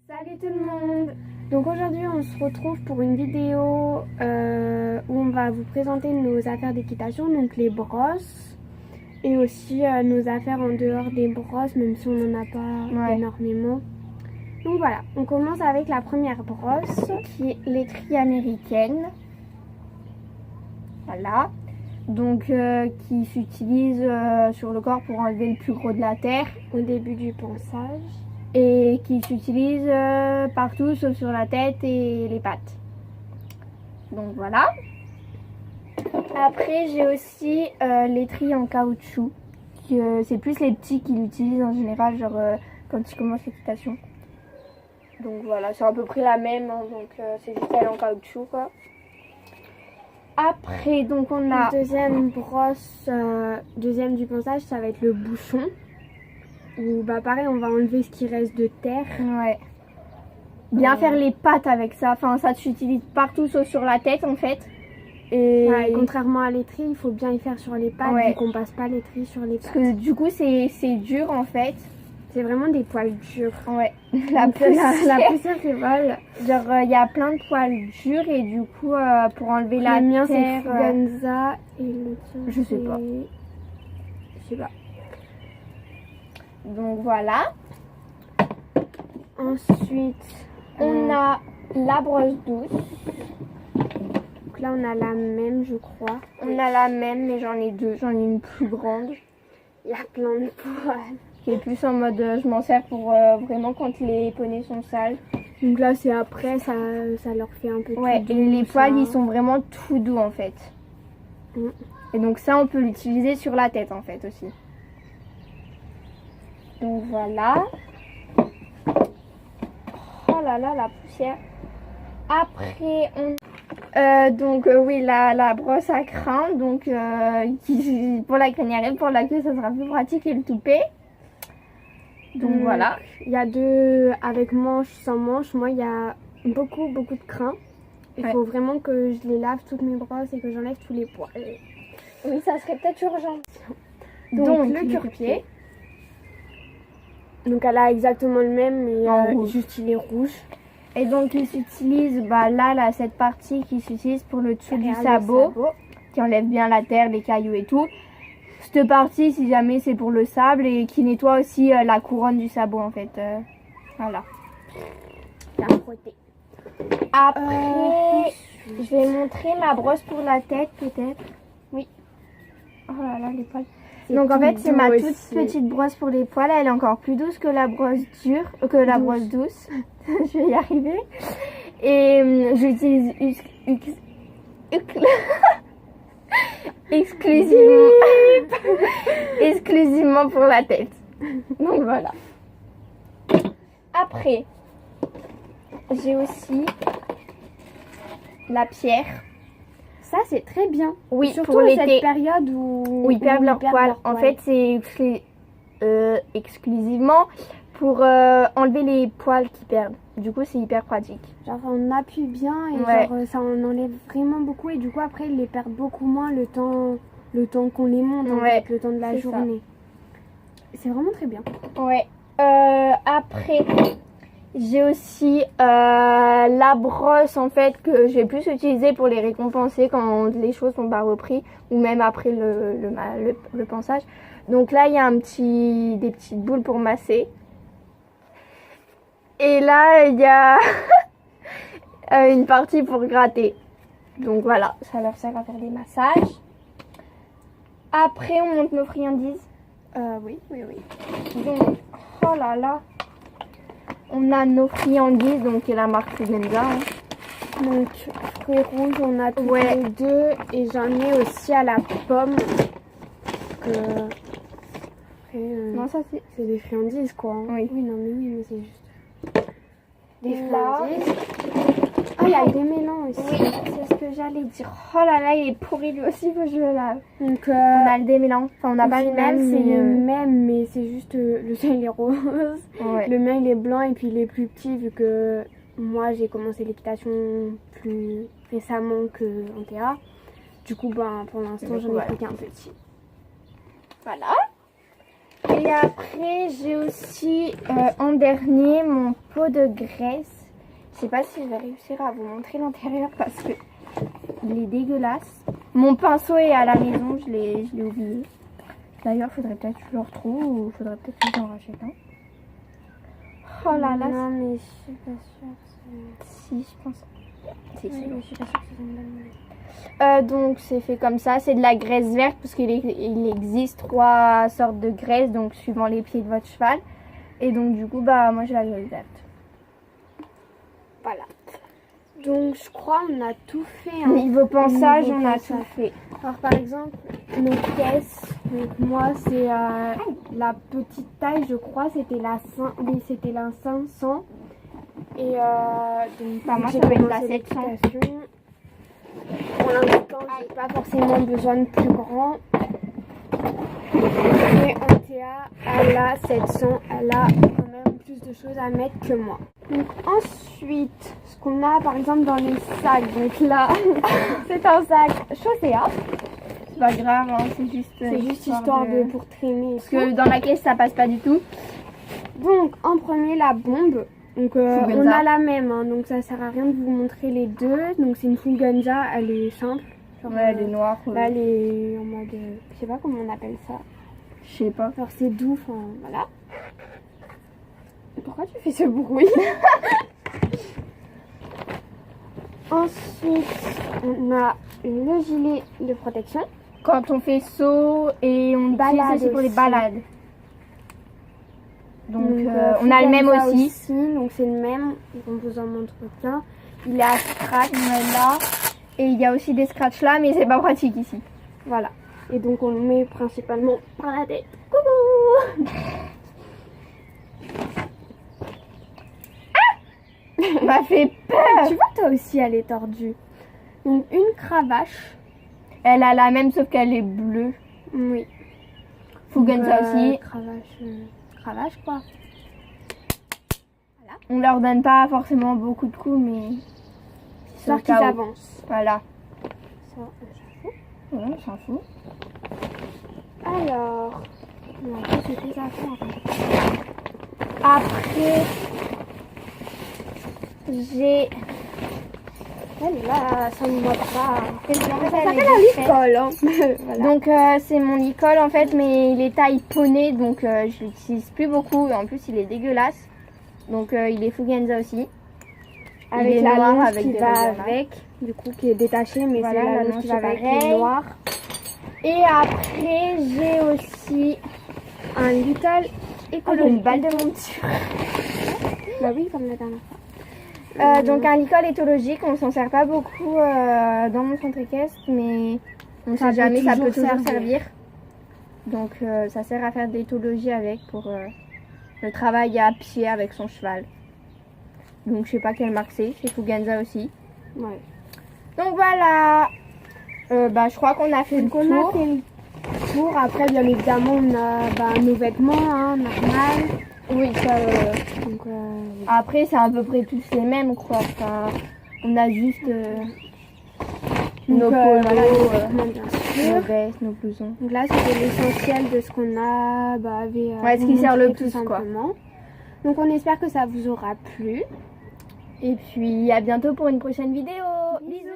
Salut tout le monde. Donc aujourd'hui on se retrouve pour une vidéo où on va vous présenter nos affaires d'équitation, donc les brosses et aussi nos affaires en dehors des brosses, même si on n'en a pas énormément. Donc voilà, on commence avec la première brosse qui est l'étrie américaine. Voilà, donc qui s'utilise sur le corps pour enlever le plus gros de la terre au début du ponçage. Et qui s'utilise partout sauf sur la tête et les pattes. Donc voilà. Après j'ai aussi l'étrie en caoutchouc. C'est plus les petits qui l'utilisent en général, genre quand ils commencent l'équitation. Donc voilà, c'est à peu près la même, hein, donc c'est juste elle en caoutchouc quoi. Après donc on a deuxième brosse, deuxième du ponçage, ça va être le bouchon. Ou bah pareil, on va enlever ce qui reste de terre. Ouais. Bien faire les pattes avec ça. Enfin, ça s'utilise partout sauf sur la tête en fait. Et contrairement à l'étrie, il faut bien y faire sur les pattes. Vu qu'on passe pas l'étrie sur les pattes. Parce que du coup, c'est dur en fait. C'est vraiment des poils durs. Ouais. La poussière qui vole. Genre, il y a plein de poils durs et du coup, pour enlever la terre. Le mien, c'est Fuganza et le tien, je sais pas. Je sais pas. Donc voilà. Ensuite, on a la brosse douce. Donc là, on a la même, je crois. On a la même, mais j'en ai deux. J'en ai une plus grande. Il y a plein de poils. Qui est plus en mode, je m'en sers pour vraiment quand les poneys sont sales. Donc là, c'est après, ça leur fait un peu tout doux, et les poils, ils sont vraiment tout doux en fait. Et donc ça, on peut l'utiliser sur la tête en fait aussi. Donc voilà. Oh là là, la poussière. Après, oui, la brosse à crin. Donc, pour la crinière, pour la queue, ça sera plus pratique. Et le toupet. Donc voilà. Il y a deux avec manche, sans manche. Moi, il y a beaucoup de crins. Il faut vraiment que je les lave toutes mes brosses et que j'enlève tous les poils. Oui, ça serait peut-être urgent. Donc le cure-pied. Donc elle a exactement le même, mais juste il est rouge. Et donc il s'utilise, là, cette partie qui s'utilise pour le dessous du sabot, qui enlève bien la terre, les cailloux et tout. Cette partie, si jamais c'est pour le sable et qui nettoie aussi la couronne du sabot en fait. Voilà. Bien frotté. Après, je vais montrer ma brosse pour la tête peut-être. Oui. Oh là là, les poils. Donc en fait c'est ma toute petite brosse pour les poils, elle est encore plus douce que la brosse dure, que la brosse douce. Je vais y arriver. Et j'utilise exclusivement pour la tête. Donc voilà. Après, j'ai aussi la pierre. Ça c'est très bien. Oui, surtout pour cette période où ils perdent leurs poils. En fait, c'est exclusivement pour enlever les poils qu'ils perdent. Du coup, c'est hyper pratique. Genre on appuie bien et genre, ça en enlève vraiment beaucoup et du coup après ils les perdent beaucoup moins le temps qu'on les monte, avec le temps de la journée. C'est vraiment très bien. Ouais. Après, j'ai aussi la brosse en fait que je vais plus utiliser pour les récompenser quand les choses sont pas repris ou même après le ponçage. Donc là il y a des petites boules pour masser. Et là il y a une partie pour gratter. Donc voilà, ça leur sert à faire des massages. Après on monte nos friandises. Oui. Donc, oh là là. On a nos friandises, donc la marque Fuganza. Donc fruits rouges, on a tous les deux. Et j'en ai aussi à la pomme. Non, ça c'est des friandises quoi. Hein. Oui, non mais c'est juste des friandises. Oh, il y a des mélans aussi. Oui, c'est ce que j'allais dire. Oh là là, il est pourri lui aussi, faut que je le lave. Donc on a le démêlant. Enfin, on n'a pas le même. C'est les mêmes, mais c'est juste le tien il est rose. Ouais. Le mien il est blanc et puis il est plus petit vu que moi j'ai commencé l'équitation plus récemment que Antea. Du coup, pour l'instant j'en ai pris qu'un petit. Voilà. Et après, j'ai aussi en dernier mon pot de graisse. Je sais pas si je vais réussir à vous montrer l'intérieur parce que il est dégueulasse. Mon pinceau est à la maison, je l'ai oublié. D'ailleurs, faudrait peut-être que je le retrouve ou faudrait peut-être que j'en rachète un. Oh là là. Non, mais je suis pas sûre. Si, je pense. Si, Oui, mais je suis pas sûre que c'est une bonne idée. Donc c'est fait comme ça, c'est de la graisse verte parce qu'il existe 3 sortes de graisse, donc suivant les pieds de votre cheval. Et donc du coup, bah moi j'ai la graisse verte. Voilà. Donc je crois on a tout fait. Hein. Niveau ponçage, Niveau on a ponçage. tout fait. Alors par exemple, nos caisses, donc moi c'est la petite taille, je crois, c'était la 500. Et donc Bah, moi, j'ai ça va être la commencé 700. l'équitation. Pour l'instant, j'ai pas forcément besoin de plus grand. Et Antea, elle a 700, elle a quand même plus de choses à mettre que moi. Donc ensuite, ce qu'on a par exemple dans les sacs, donc là, c'est un sac chaussé à. C'est pas grave, hein, c'est juste histoire de pour traîner. Parce que dans la caisse ça passe pas du tout. Donc en premier la bombe. Donc on a la même, hein, donc ça sert à rien de vous montrer les deux. Donc c'est une Fuganza, elle est simple. Genre, ouais, elle est noire. Là elle est en mode, je sais pas comment on appelle ça. Je sais pas. Alors c'est doux, enfin voilà. Pourquoi tu fais ce bruit? Ensuite on a le gilet de protection. Quand on fait saut et on balade aussi pour les balades. Donc on a le même aussi. Donc c'est le même, on vous en montre plein. Il est à scratch là. Et il y a aussi des scratchs là, mais c'est pas pratique ici. Voilà. Et donc on le met principalement par la tête. Coucou. M'a fait peur. Tu vois, toi aussi elle est tordue. Donc une cravache. Elle a la même sauf qu'elle est bleue. Oui. Fuganza aussi. Cravache quoi. Voilà. On leur donne pas forcément beaucoup de coups, mais Histoire qu'ils avancent. Voilà. Ça, on s'en fout. Ouais, on s'en fout. Alors, on a tous des affaires. Après, j'ai... Là, ça ne voit pas. Ça s'appelle un licol. Hein. Voilà. Donc c'est mon licol en fait, mais il est taille poney, donc je l'utilise plus beaucoup. Et en plus il est dégueulasse. Donc il est Fuganza aussi. Avec la longe qui va avec, du coup qui est détachée, mais voilà, c'est la longe qui va avec, qui est noire. Et après j'ai aussi un little écologique. Une balle de monture. Bah oui, comme la dernière fois. Donc un licol éthologique, on s'en sert pas beaucoup dans mon centre équestre, mais on sait jamais, ça peut toujours servir. Donc ça sert à faire de l'éthologie avec pour le travail à pied avec son cheval. Donc je sais pas quelle marque c'est Fuganza aussi. Ouais. Donc voilà, je crois qu'on a fait le tour. Après bien évidemment on a nos vêtements, hein, normal. Oui, ça. Après, c'est à peu près tous les mêmes, quoi. Enfin, on a juste nos polos, nos vestes, nos blousons. Donc là, c'était l'essentiel de ce qu'on a ce qui sert le plus, quoi. Donc on espère que ça vous aura plu. Et puis, à bientôt pour une prochaine vidéo. Bisous.